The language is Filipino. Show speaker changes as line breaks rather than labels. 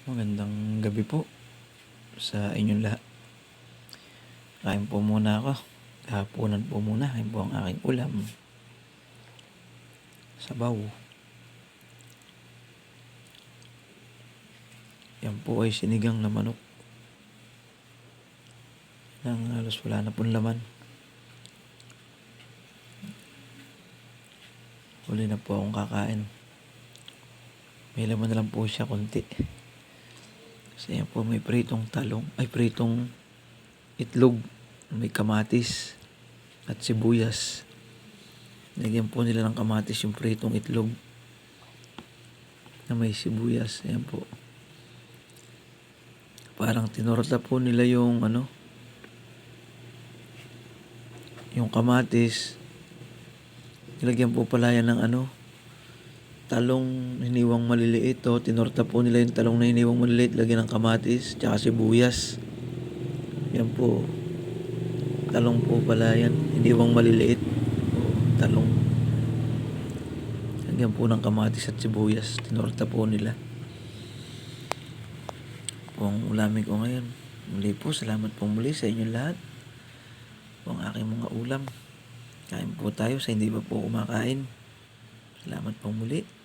Magandang gabi po sa inyong lahat. Kain po muna ako. Hapunan po muna. Kain po ang aking ulam. Sabaw. Yan po ay sinigang na manok. Nang halos wala na pong laman. Huli na po akong kakain. May laman na lang po siya konti. Kasi yan po may pritong talong. Ay pritong itlog. May kamatis at sibuyas. Lagyan po nila ng kamatis yung pritong itlog na may sibuyas. Ayan po. Parang tinorta po nila yung yung kamatis. Nilagyan po pala yan ng talong hiniwang maliliit. Tinorta po nila yung talong na hiniwang maliliit. Lagyan ng kamatis tsaka sibuyas. Yan po. Talong po pala yan. Hiniwang maliliit. Talong. Lagyan po ng kamatis at sibuyas. Tinorta po nila. Kung ulamin ko ngayon. Muli po, salamat po muli sa inyong lahat. Ang aking mga ulam. Kain po tayo sa hindi pa po kumakain. Salamat po muli.